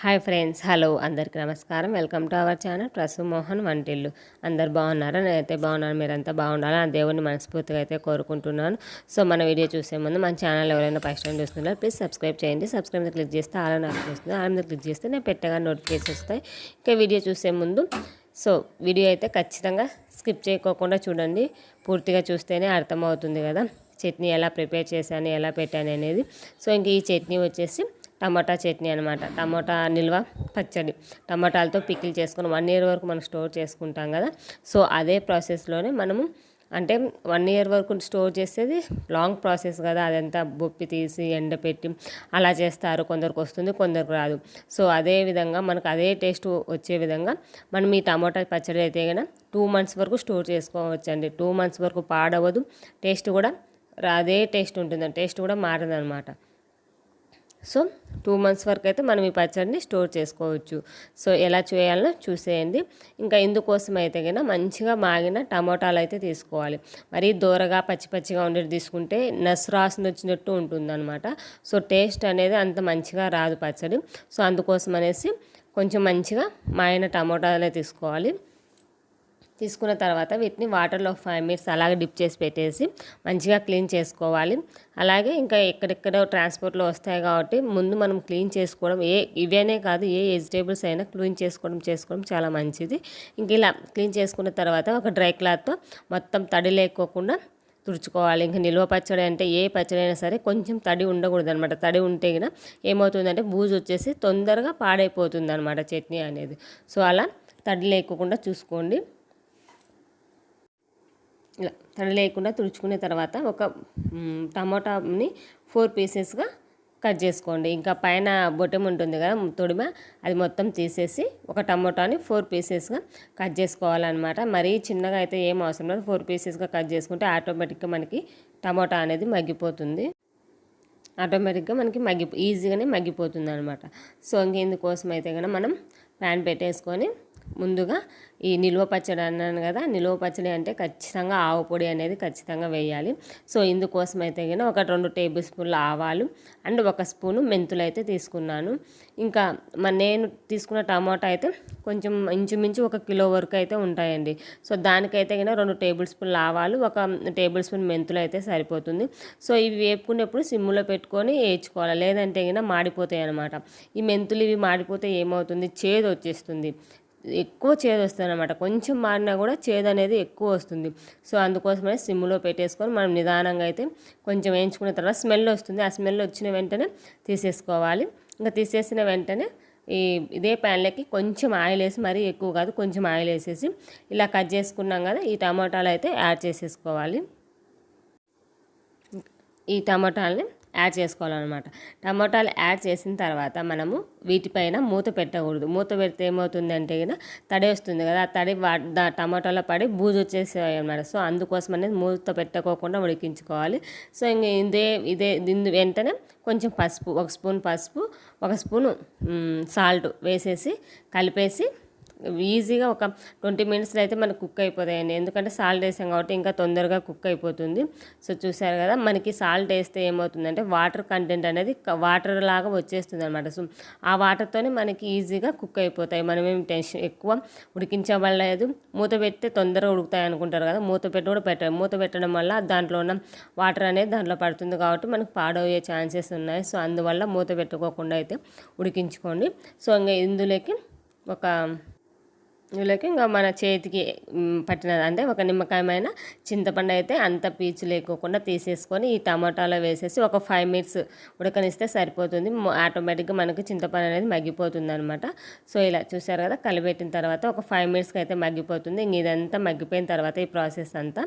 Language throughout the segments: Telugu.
హాయ్ ఫ్రెండ్స్, హలో అందరికీ నమస్కారం. Welcome to our channel Prasu Mohan వంటిల్లు. అందరు బాగున్నారా? నేనైతే బాగున్నాను. మీరంతా బాగుండాలి ఆ దేవుడిని మనస్ఫూర్తిగా అయితే కోరుకుంటున్నాను. సో మన వీడియో చూసే ముందు మన ఛానల్ ఎవరైనా ఫస్ట్ టైం చూస్తున్నారు ప్లీజ్ సబ్స్క్రైబ్ చేయండి. సబ్స్క్రైబ్ మీద క్లిక్ చేస్తే ఆల్ నాకు వస్తుంది. ఆల్ మీద క్లిక్ చేస్తే నేను పెట్టగా నోటిఫికేషన్ వస్తాయి. ఇంకా వీడియో చూసే ముందు వీడియో అయితే ఖచ్చితంగా స్కిప్ చేయకోకుండా చూడండి. పూర్తిగా చూస్తేనే అర్థమవుతుంది కదా చట్నీ ఎలా ప్రిపేర్ చేశాను, ఎలా పెట్టాను అనేది. ఇంక ఈ చట్నీ వచ్చేసి టమాటా చట్నీ అనమాట. టమాటా నిల్వ పచ్చడి, టమాటాలతో పికిల్ చేసుకొని 1 year వరకు మనం స్టోర్ చేసుకుంటాం కదా. అదే ప్రాసెస్లోనే మనము అంటే 1 year వరకు స్టోర్ చేసేది లాంగ్ ప్రాసెస్ కదా. అదంతా బొప్పి తీసి ఎండపెట్టి అలా చేస్తారు. కొందరికి వస్తుంది, కొందరికి రాదు. అదే విధంగా మనకు అదే టేస్ట్ వచ్చే విధంగా మనం ఈ టమాటా పచ్చడి అయితే కనుక 2 months వరకు స్టోర్ చేసుకోవచ్చండి. 2 months వరకు పాడవదు. టేస్ట్ కూడా అదే టేస్ట్ ఉంటుంది, టేస్ట్ కూడా మారదనమాట. 2 months వరకు అయితే మనం ఈ పచ్చడిని స్టోర్ చేసుకోవచ్చు. ఎలా చేయాలో చూసేయండి. ఇంకా ఇందుకోసం అయితే కనుక మంచిగా మాగిన టమోటాలు అయితే తీసుకోవాలి. మరీ దూరగా పచ్చి పచ్చిగా ఉండేది తీసుకుంటే నసరాసిన వచ్చినట్టు ఉంటుందన్నమాట. టేస్ట్ అనేది అంత మంచిగా రాదు పచ్చడి. అందుకోసం అనేసి కొంచెం మంచిగా మాగిన టమోటాలే తీసుకోవాలి. తీసుకున్న తర్వాత వీటిని వాటర్లో 5 minutes అలాగే డిప్ చేసి పెట్టేసి మంచిగా క్లీన్ చేసుకోవాలి. అలాగే ఇంకా ఎక్కడెక్కడో ట్రాన్స్పోర్ట్లో వస్తాయి కాబట్టి ముందు మనం క్లీన్ చేసుకోవడం, ఇవేనే కాదు ఏ వెజిటేబుల్స్ అయినా క్లీన్ చేసుకోవడం చాలా మంచిది. ఇంక ఇలా క్లీన్ చేసుకున్న తర్వాత ఒక డ్రై క్లాత్తో మొత్తం తడి లేకోకుండా తుడుచుకోవాలి. ఇంకా నిల్వ పచ్చడి అంటే ఏ పచ్చడి అయినా సరే కొంచెం తడి ఉండకూడదు అనమాట. తడి ఉంటే కనుక ఏమవుతుందంటే బూజు వచ్చేసి తొందరగా పాడైపోతుంది అనమాట చట్నీ అనేది. అలా తడి లేకోకుండా చూసుకోండి. ఇలా తడి లేకుండా తుడుచుకున్న తర్వాత ఒక టమాటాని 4 pieces కట్ చేసుకోండి. ఇంకా పైన బొటెం ఉంటుంది కదా తొడిమ, అది మొత్తం తీసేసి ఒక టమాటాని 4 pieces కట్ చేసుకోవాలన్నమాట. మరీ చిన్నగా అయితే ఏం అవసరం లేదు. 4 pieces కట్ చేసుకుంటే ఆటోమేటిక్గా మనకి టమాటా అనేది మగ్గిపోతుంది. ఆటోమేటిక్గా మనకి ఈజీగానే మగ్గిపోతుంది అనమాట. ఇందుకోసం అయితే కనుక మనం ప్యాన్ పెట్టేసుకొని ముందుగా ఈ నిల్వ పచ్చడి అన్నాను కదా, నిల్వ పచ్చడి అంటే ఖచ్చితంగా ఆవు పొడి అనేది ఖచ్చితంగా వేయాలి. ఇందుకోసం అయితే కనుక ఒక 2 tablespoons ఆవాలు అండ్ 1 spoon మెంతులు అయితే తీసుకున్నాను. ఇంకా నేను తీసుకున్న టమాటా అయితే కొంచెం ఇంచుమించు 1 kilo వరకు అయితే ఉంటాయండి. దానికైతే కనుక 2 tablespoons ఆవాలు, 1 tablespoon మెంతులు అయితే సరిపోతుంది. ఇవి వేపుకునేప్పుడు సిమ్లో పెట్టుకొని వేయించుకోవాలి, లేదంటే కనుక మాడిపోతాయి అన్నమాట. ఈ మెంతులు ఇవి మాడిపోతే ఏమవుతుంది, చేదు వచ్చేస్తుంది, ఎక్కువ చేదు వస్తుంది అనమాట. కొంచెం మాడినా కూడా చేదు అనేది ఎక్కువ వస్తుంది. అందుకోసమే సిమ్లో పెట్టేసుకొని మనం నిదానంగా అయితే కొంచెం వేయించుకున్న తర్వాత స్మెల్ వస్తుంది. ఆ స్మెల్ వచ్చిన వెంటనే తీసేసుకోవాలి. ఇంకా తీసేసిన వెంటనే ఇదే ప్యాన్లోకి కొంచెం ఆయిల్ వేసి, మరీ ఎక్కువ కాదు, కొంచెం ఆయిల్ వేసేసి ఇలా కట్ చేసుకున్నాం కదా ఈ టమాటాలు అయితే యాడ్ చేసేసుకోవాలి. ఈ టమాటాలని యాడ్ చేసుకోవాలన్నమాట. టమాటాలు యాడ్ చేసిన తర్వాత మనము వీటిపైన మూత పెట్టకూడదు. మూత పెడితే ఏమవుతుందంటే కనుక తడి వస్తుంది కదా, ఆ తడి టమాటాలో పడి బూజు వచ్చేసాయి అన్నమాట. అందుకోసం అనేది మూత పెట్టకోకుండా ఉడికించుకోవాలి. ఇంక ఇదే వెంటనే కొంచెం పసుపు, 1 spoon పసుపు, 1 spoon సాల్ట్ వేసేసి కలిపేసి ఈజీగా ఒక 20 minutes అయితే మనకు కుక్ అయిపోతాయండి. ఎందుకంటే సాల్ట్ వేసాం కాబట్టి ఇంకా తొందరగా కుక్ అయిపోతుంది. చూసారు కదా, మనకి సాల్ట్ వేస్తే ఏమవుతుందంటే వాటర్ కంటెంట్ అనేది వాటర్ లాగా వచ్చేస్తుంది అనమాట. ఆ వాటర్తోనే మనకి ఈజీగా కుక్ అయిపోతాయి. మనమేం టెన్షన్ ఎక్కువ ఉడికించబడలేదు. మూత పెడితే తొందరగా ఉడుకుతాయి అనుకుంటారు కదా, మూత పెట్టి కూడా పెట్టాలి. మూత పెట్టడం వల్ల దాంట్లో ఉన్న వాటర్ అనేది దాంట్లో పడుతుంది కాబట్టి మనకు పాడయ్యే ఛాన్సెస్ ఉన్నాయి. అందువల్ల మూత పెట్టుకోకుండా అయితే ఉడికించుకోండి. ఇంకా ఇందులోకి ఇంకా మన చేతికి పట్టినది అంటే ఒక నిమ్మకాయమైన చింతపండు అయితే అంత పీచు లేకోకుండా తీసేసుకొని ఈ టమాటాలో వేసేసి ఒక 5 minutes ఉడకనిస్తే సరిపోతుంది. ఆటోమేటిక్గా మనకు చింతపండు అనేది మగ్గిపోతుంది అనమాట. ఇలా చూసారు కదా, కలిపెట్టిన తర్వాత ఒక 5 minutes అయితే మగ్గిపోతుంది. ఇంక ఇదంతా మగ్గిపోయిన తర్వాత ఈ ప్రాసెస్ అంతా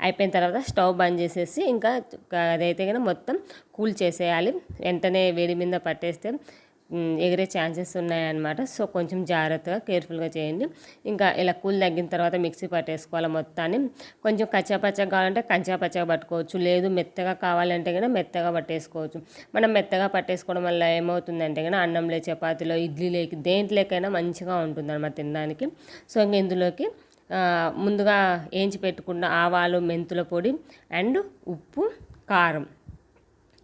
అయిపోయిన తర్వాత స్టవ్ బంద్ చేసేసి ఇంకా అదైతే కనుక మొత్తం కూల్ చేసేయాలి. వెంటనే వేడి మీద పట్టేస్తే ఎగిరే ఛాన్సెస్ ఉన్నాయన్నమాట. కొంచెం జాగ్రత్తగా కేర్ఫుల్గా చేయండి. ఇంకా ఇలా కూల్ తగ్గిన తర్వాత మిక్సీ పట్టేసుకోవాలి మొత్తాన్ని. కొంచెం కచ్చాపచ్చగా కావాలంటే కచ్చాపచ్చగా పట్టుకోవచ్చు, లేదు మెత్తగా కావాలంటే కనుక మెత్తగా పట్టేసుకోవచ్చు. మనం మెత్తగా పట్టేసుకోవడం వల్ల ఏమవుతుందంటే కనుక అన్నంలో, చపాతీలో, ఇడ్లీలోకి దేంట్లోకైనా మంచిగా ఉంటుంది అన్నమాట తినడానికి. ఇంక ఇందులోకి ముందుగా వేయించి పెట్టుకున్న ఆవాలు, మెంతుల పొడి అండ్ ఉప్పు, కారం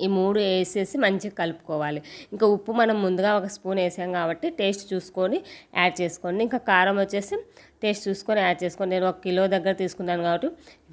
ఈ 3 వేసేసి మంచిగా కలుపుకోవాలి. ఇంకా ఉప్పు మనం ముందుగా ఒక స్పూన్ వేసాం కాబట్టి టేస్ట్ చూసుకొని యాడ్ చేసుకోండి. ఇంకా కారం వచ్చేసి టేస్ట్ చూసుకొని యాడ్ చేసుకోండి. నేను 1 కిలో దగ్గర తీసుకున్నాను కాబట్టి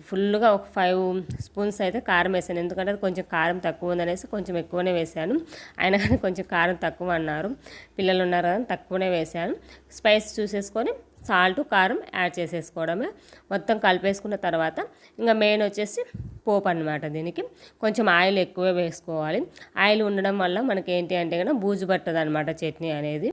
ఫుల్గా ఒక 5 స్పూన్స్ అయితే కారం వేసాను. ఎందుకంటే అది కొంచెం కారం తక్కువ ఉందనేసి కొంచెం ఎక్కువనే వేసాను. అయినా కానీ కొంచెం కారం తక్కువ అన్నారు, పిల్లలు ఉన్నారు కదా, తక్కువనే వేసాను. స్పైస్ చూసేసుకొని సాల్ట్ కారం యాడ్ చేసేసుకోవడమే. మొత్తం కలిపేసుకున్న తర్వాత ఇంకా మెయిన్ వచ్చేసి పోపు అనమాట. దీనికి కొంచెం ఆయిల్ ఎక్కువే వేసుకోవాలి. ఆయిల్ ఉండడం వల్ల మనకి ఏంటి అంటే కనుక బూజు పట్టదు అనమాట చట్నీ అనేది.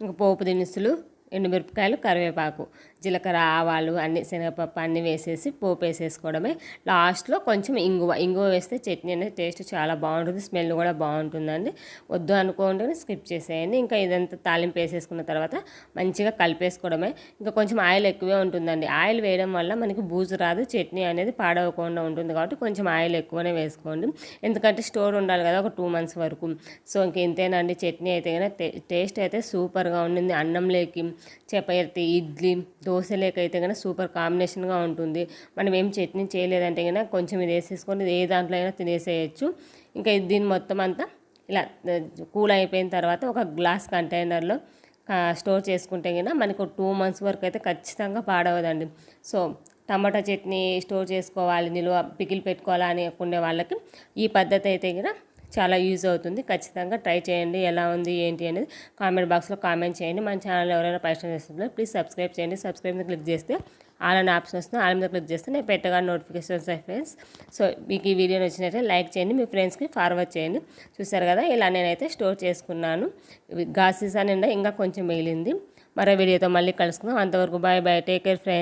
ఇంకా పోపు దినుసులు, ఎండుమిరపకాయలు, కరివేపాకు, జీలకర్ర, ఆవాలు అన్ని, శనగపప్పు అన్నీ వేసేసి పోపు వేసేసుకోవడమే. లాస్ట్లో కొంచెం ఇంగువ వేస్తే చట్నీ అనేది టేస్ట్ చాలా బాగుంటుంది, స్మెల్ కూడా బాగుంటుందండి. వద్దు అనుకోండి స్కిప్ చేసేయండి. ఇంకా ఇదంతా తాలింపు వేసేసుకున్న తర్వాత మంచిగా కలిపేసుకోవడమే. ఇంకా కొంచెం ఆయిల్ ఎక్కువే ఉంటుందండి. ఆయిల్ వేయడం వల్ల మనకి బూజు రాదు, చట్నీ అనేది పాడవకుండా ఉంటుంది. కాబట్టి కొంచెం ఆయిల్ ఎక్కువనే వేసుకోండి. ఎందుకంటే స్టోర్ ఉండాలి కదా ఒక 2 months వరకు. సో ఇంక ఇంతేనండి. చట్నీ అయితే కనుక టేస్ట్ అయితే సూపర్గా ఉండింది. అన్నంలోకి, చపాతీ, ఇడ్లీ, దోశలోకి అయితే కనుక సూపర్ కాంబినేషన్గా ఉంటుంది. మనం ఏం చట్నీ చేయలేదంటే కనుక కొంచెం ఇది వేసేసుకొని ఏ దాంట్లో అయినా తినేసేయచ్చు. ఇంకా దీన్ని మొత్తం అంతా ఇలా కూల్ అయిపోయిన తర్వాత ఒక గ్లాస్ కంటైనర్లో స్టోర్ చేసుకుంటే కనుక మనకు 2 months వరకు అయితే ఖచ్చితంగా పాడవదండి. సో టమాటా చట్నీ స్టోర్ చేసుకోవాలి, నిల్వ పికిల్ పెట్టుకోవాలి అని అనుకునే వాళ్ళకి ఈ పద్ధతి అయితే కనుక చాలా యూజ్ అవుతుంది. ఖచ్చితంగా ట్రై చేయండి. ఎలా ఉంది ఏంటి అనేది కామెంట్ బాక్స్లో కామెంట్ చేయండి. మన ఛానల్ ఎవరైనా పరిచయం చేస్తున్నారు ప్లీజ్ సబ్స్క్రైబ్ చేయండి. సబ్స్క్రైబ్ మీద క్లిక్ చేస్తే ఆల్ అనే ఆప్షన్ వస్తుంది. ఆల్ మీద క్లిక్ చేస్తే నేను పెట్టగానే నోటిఫికేషన్స్ వస్తాయి ఫ్రెండ్స్. సో మీకు ఈ వీడియో నచ్చినట్లయితే లైక్ చేయండి, మీ ఫ్రెండ్స్కి ఫార్వర్డ్ చేయండి. చూసారు కదా, ఇలా నేనైతే స్టోర్ చేసుకున్నాను. గాజు సీసా నిండా ఇంకా కొంచెం మిగిలింది. మరో వీడియోతో మళ్ళీ కలుసుకుందాం. అంతవరకు bye bye, take care friends.